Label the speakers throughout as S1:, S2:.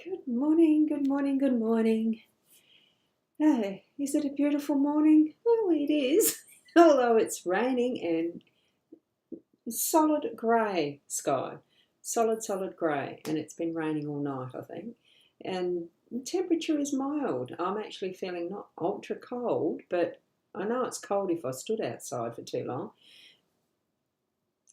S1: Good morning, good morning, good morning. Hey, is it a beautiful morning? Oh, it is. Although it's raining and solid grey sky. Solid grey. And it's been raining all night, I think. And the temperature is mild. I'm actually feeling not ultra cold, but I know it's cold if I stood outside for too long.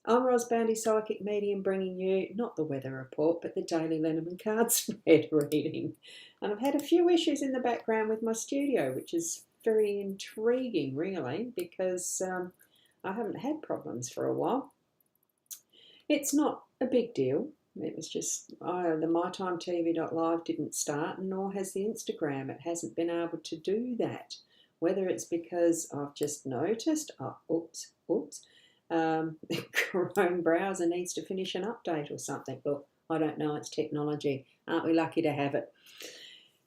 S1: I'm Ros Bounty, Psychic Medium, bringing you not the weather report, but the daily Lenormand card spread reading. And I've had a few issues in the background with my studio, which is very intriguing, really, because I haven't had problems for a while. It's not a big deal. It was just the MyTimeTV.live didn't start, nor has the Instagram. It hasn't been able to do that. Whether it's because I've just noticed, the Chrome browser needs to finish an update or something. Look, I don't know, it's technology. Aren't we lucky to have it?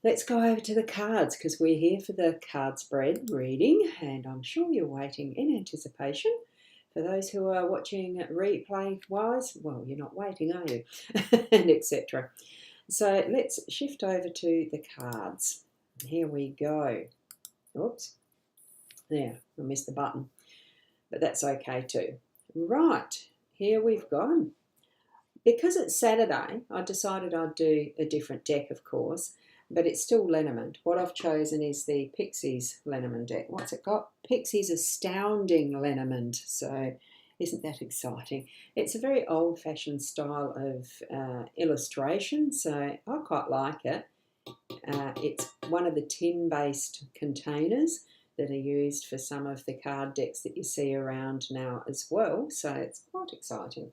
S1: Let's go over to the cards because we're here for the card spread reading, and I'm sure you're waiting in anticipation. For those who are watching replay-wise, well, you're not waiting, are you? And etc. So let's shift over to the cards. Here we go. Oops. There, I missed the button. But that's okay too. Right, here we've gone. Because it's Saturday, I decided I'd do a different deck, of course, but it's still Lenormand. What I've chosen is the Pixies Lenormand deck. What's it got? Pixies Astounding Lenormand. So isn't that exciting? It's a very old-fashioned style of illustration, so I quite like it. It's one of the tin-based containers that are used for some of the card decks that you see around now as well, so it's quite exciting.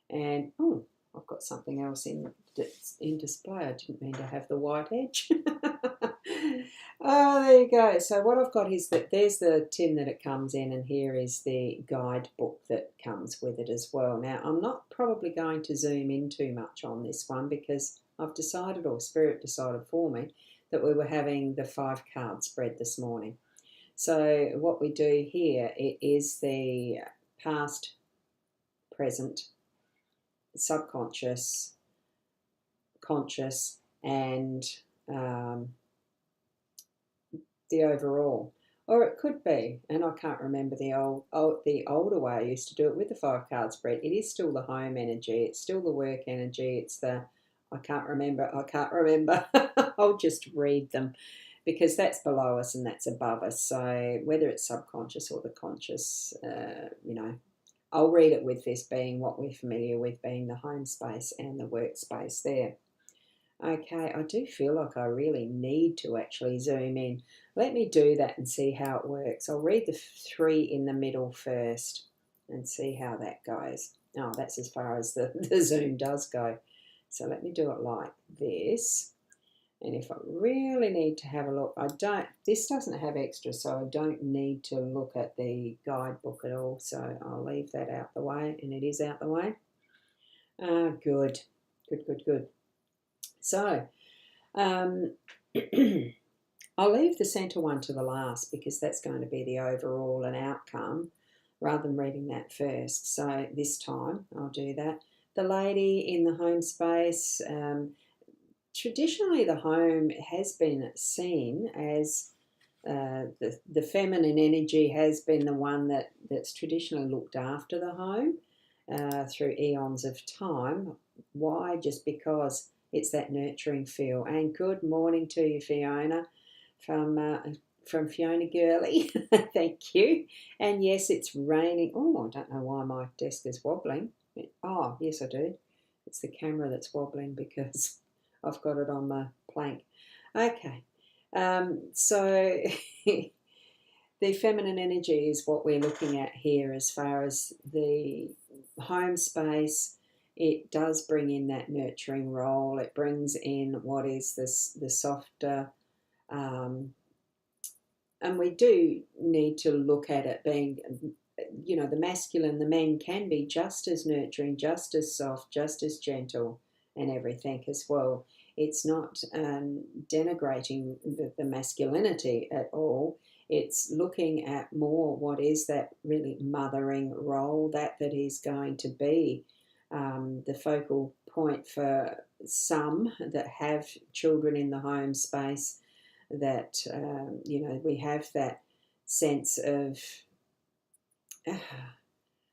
S1: And oh, I've got something else that's in display. I didn't mean to have the white edge. Oh, there you go. So what I've got is that there's the tin that it comes in, and here is the guidebook that comes with it as well. Now, I'm not probably going to zoom in too much on this one because I've decided, or Spirit decided for me, that we were having the 5-card spread this morning. So what we do here, it is the past, present, subconscious, conscious, and the overall. Or it could be, and I can't remember the older way I used to do it with the 5-card spread. It is still the home energy, it's still the work energy, it's the I can't remember. I'll just read them because that's below us and that's above us. So whether it's subconscious or the conscious, I'll read it with this being what we're familiar with, being the home space and the workspace there. Okay, I do feel like I really need to actually zoom in. Let me do that and see how it works. I'll read the 3 in the middle first and see how that goes. Oh, that's as far as the zoom does go. So let me do it like this. And if I really need to have a look, this doesn't have extra, so I don't need to look at the guidebook at all. So I'll leave that out the way, and it is out the way. Good. So I'll leave the centre one to the last because that's going to be the overall and outcome rather than reading that first. So this time I'll do that. The lady in the home space, traditionally the home has been seen as the feminine energy has been the one that's traditionally looked after the home through eons of time. Why? Just because it's that nurturing feel. And good morning to you, Fiona, from Fiona Gurley. Thank you. And yes, it's raining. Oh, I don't know why my desk is wobbling. Oh, yes, I do. It's the camera that's wobbling because I've got it on my plank. Okay. So the feminine energy is what we're looking at here as far as the home space. It does bring in that nurturing role. It brings in what is the softer, and we do need to look at it being, the masculine, the men can be just as nurturing, just as soft, just as gentle and everything as well. It's not denigrating the masculinity at all. It's looking at more what is that really mothering role that is going to be the focal point for some that have children in the home space that, you know, we have that sense of,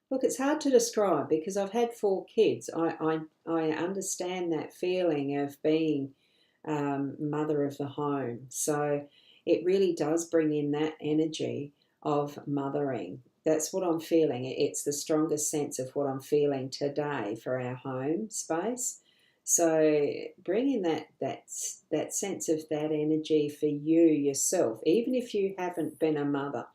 S1: look, it's hard to describe because I've had 4 kids. I understand that feeling of being mother of the home. So it really does bring in that energy of mothering. That's what I'm feeling. It's the strongest sense of what I'm feeling today for our home space. So bringing that sense of that energy for you yourself, even if you haven't been a mother,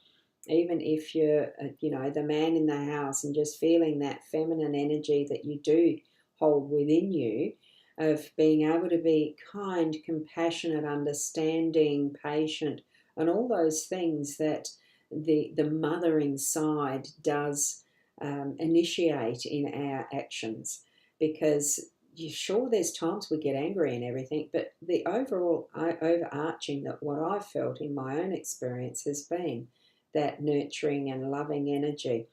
S1: even if you're, you know, the man in the house, and just feeling that feminine energy that you do hold within you, of being able to be kind, compassionate, understanding, patient, and all those things that the mothering side does initiate in our actions. Because sure, there's times we get angry and everything, but the overall overarching that what I've felt in my own experience has been that nurturing and loving energy.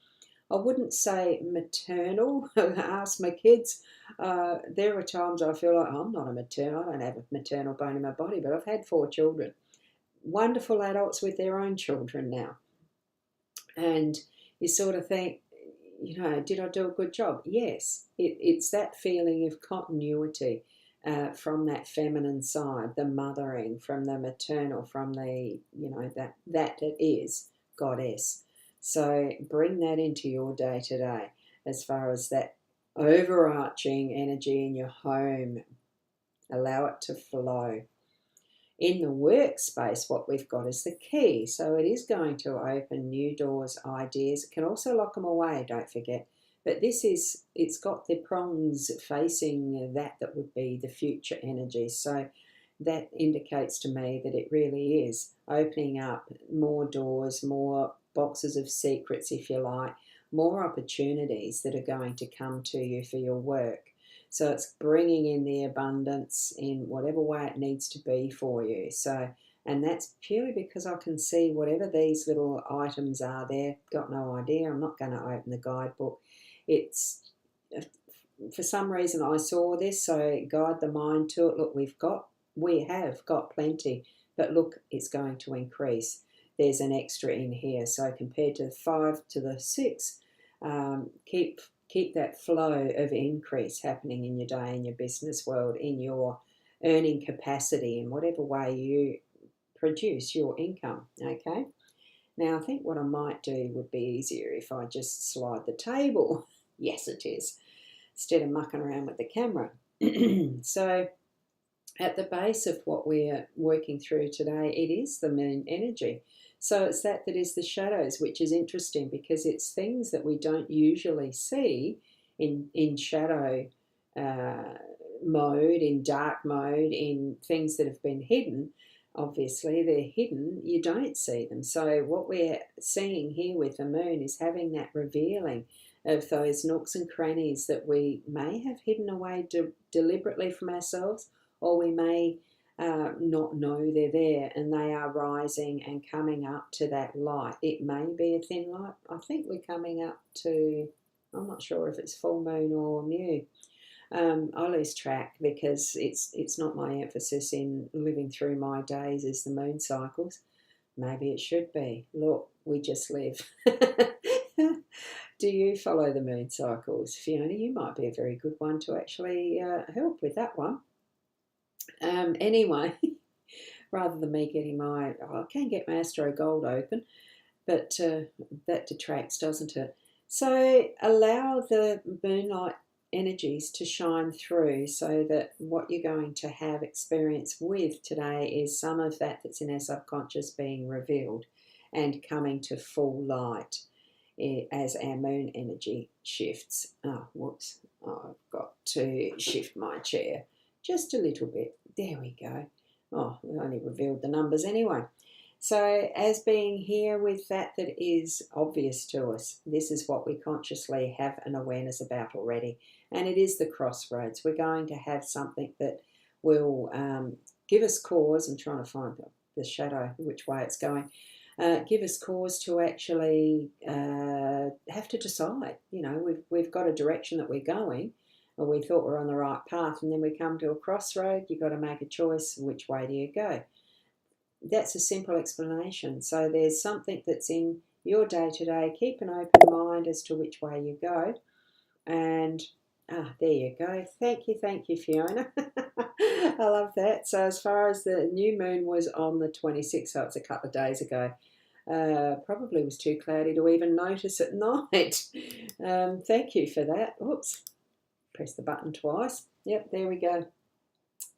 S1: I wouldn't say maternal. Ask my kids. There are times I feel like I'm not a maternal. I don't have a maternal bone in my body, but I've had 4 children. Wonderful adults with their own children now. And you sort of think, you know, did I do a good job? Yes. It's that feeling of continuity from that feminine side, the mothering, from the maternal, from the, you know, that it is goddess. So bring that into your day today as far as that overarching energy in your home. Allow it to flow. In the workspace, what we've got is the key. So it is going to open new doors, ideas. It can also lock them away, don't forget. But it's got the prongs facing that would be the future energy. So that indicates to me that it really is opening up more doors, more boxes of secrets, if you like, more opportunities that are going to come to you for your work. So it's bringing in the abundance in whatever way it needs to be for you. So, and that's purely because I can see whatever these little items are there. Got no idea. I'm not going to open the guidebook. It's, for some reason I saw this, so guide the mind to it. Look, we have got plenty, but look, it's going to increase. There's an extra in here. So compared to the 5 to the 6, keep that flow of increase happening in your day, in your business world, in your earning capacity, in whatever way you produce your income, okay? Now, I think what I might do would be easier if I just slide the table. Yes, it is, instead of mucking around with the camera. So at the base of what we're working through today, it is the moon energy. So it's that is the shadows, which is interesting because it's things that we don't usually see in shadow mode, in dark mode, in things that have been hidden. Obviously, they're hidden. You don't see them. So what we're seeing here with the moon is having that revealing of those nooks and crannies that we may have hidden away deliberately from ourselves, or we may not know they're there, and they are rising and coming up to that light. It may be a thin light. I think we're coming up to, I'm not sure if it's full moon or new. I lose track because it's not my emphasis in living through my days as the moon cycles. Maybe it should be. Look, we just live. Do you follow the moon cycles? Fiona, you might be a very good one to actually help with that one. Anyway, rather than me getting I can get my Astro Gold open, but that detracts, doesn't it? So allow the moonlight energies to shine through, so that what you're going to have experience with today is some of that's in our subconscious being revealed and coming to full light as our moon energy shifts. Oh, whoops. I've got to shift my chair just a little bit. There we go. Oh, we only revealed the numbers anyway. So as being here with that is obvious to us, this is what we consciously have an awareness about already. And it is the crossroads. We're going to have something that will give us cause. I'm trying to find the shadow, which way it's going. Give us cause to actually have to decide. You know, we've got a direction that we're going. or we thought we're on the right path, and then we come to a crossroad. You've got to make a choice. Which way do you go? That's a simple explanation. So there's something that's in your day-to-day. Keep an open mind as to which way you go. And there you go. Thank you, Fiona. I love that. So as far as the new moon was on the 26th, so it's a couple of days ago, probably was too cloudy to even notice at night. Thank you for that. Oops, press the button twice. Yep, there we go.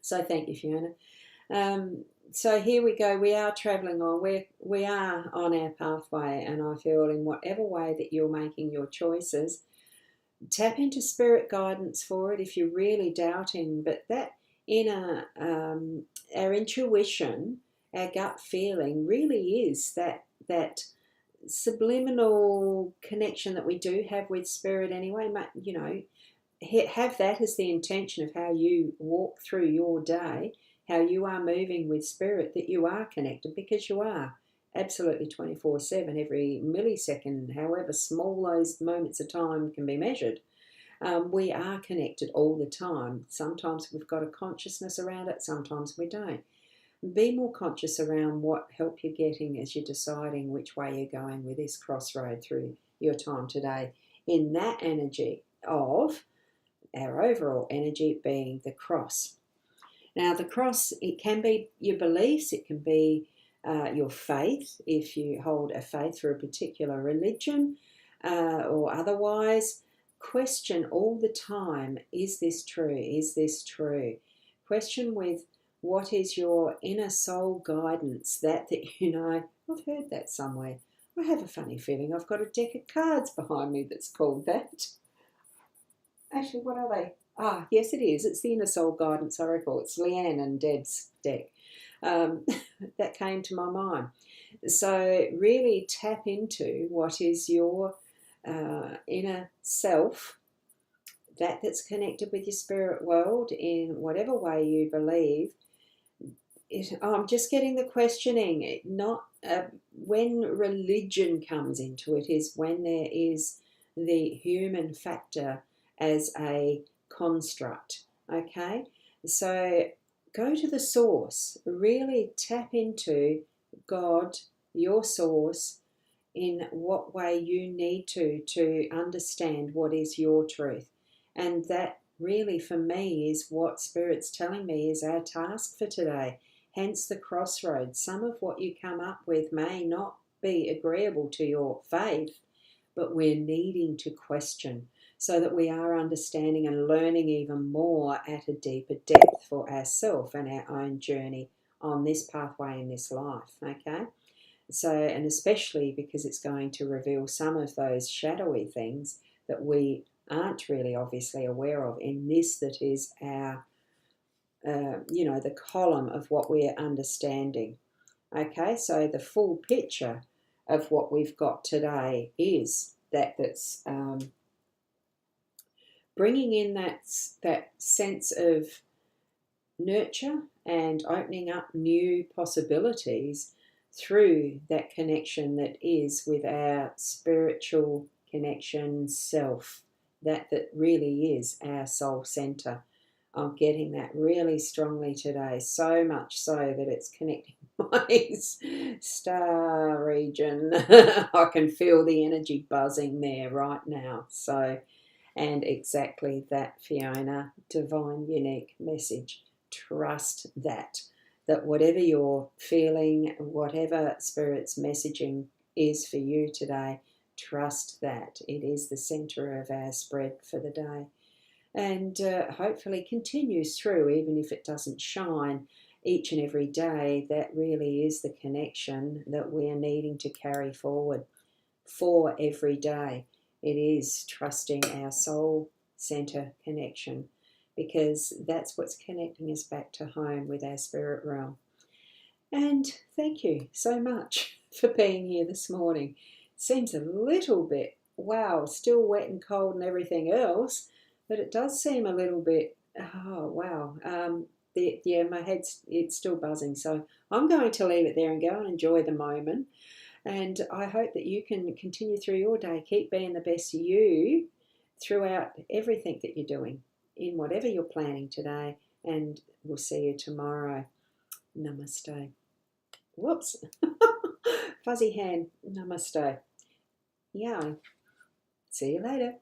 S1: So thank you, Fiona. So here we go. We are travelling on. We are on our pathway, and I feel in whatever way that you're making your choices, tap into spirit guidance for it if you're really doubting. But that inner, our intuition, our gut feeling, really is that subliminal connection that we do have with spirit anyway. You know, have that as the intention of how you walk through your day, how you are moving with spirit, that you are connected, because you are absolutely 24/7, every millisecond, however small those moments of time can be measured. We are connected all the time. Sometimes we've got a consciousness around it, sometimes we don't. Be more conscious around what help you're getting as you're deciding which way you're going with this crossroad through your time today, in that energy of our overall energy being the cross. Now, the cross, it can be your beliefs, it can be your faith, if you hold a faith for a particular religion or otherwise. Question all the time, is this true? Is this true? Question with, what is your inner soul guidance? That you know, I've heard that somewhere. I have a funny feeling I've got a deck of cards behind me that's called that. Actually, what are they? Yes, it is. It's the Inner Soul Guidance Oracle. It's Leanne and Deb's deck. That came to my mind. So really tap into what is your inner self, that's connected with your spirit world in whatever way you believe. I'm just getting the questioning. Not when religion comes into it is when there is the human factor as a construct. Okay, so go to the source. Really tap into God, your source, in what way you need to understand what is your truth. And that really, for me, is what Spirit's telling me is our task for today. Hence the crossroads. Some of what you come up with may not be agreeable to your faith, but we're needing to question so that we are understanding and learning even more at a deeper depth for ourselves and our own journey on this pathway in this life, okay? So, and especially because it's going to reveal some of those shadowy things that we aren't really obviously aware of in this, that is our the column of what we're understanding. Okay, so the full picture of what we've got today is that's bringing in that sense of nurture and opening up new possibilities through that connection that is with our spiritual connection self, that really is our soul center. I'm getting that really strongly today, so much so that it's connecting my star region. I can feel the energy buzzing there right now. So, and exactly that, Fiona, divine unique message. Trust that whatever you're feeling, whatever Spirit's messaging is for you today, trust that it is the center of our spread for the day. And hopefully continues through, even if it doesn't shine each and every day. That really is the connection that we're needing to carry forward for every day. It is trusting our soul center connection, because that's what's connecting us back to home with our spirit realm. And thank you so much for being here this morning. Seems a little bit, wow, still wet and cold and everything else, but it does seem a little bit, oh, wow. My head's, it's still buzzing. So I'm going to leave it there and go and enjoy the moment. And I hope that you can continue through your day. Keep being the best you throughout everything that you're doing in whatever you're planning today, and we'll see you tomorrow. Namaste. Whoops. Fuzzy hand. Namaste. Yeah. See you later.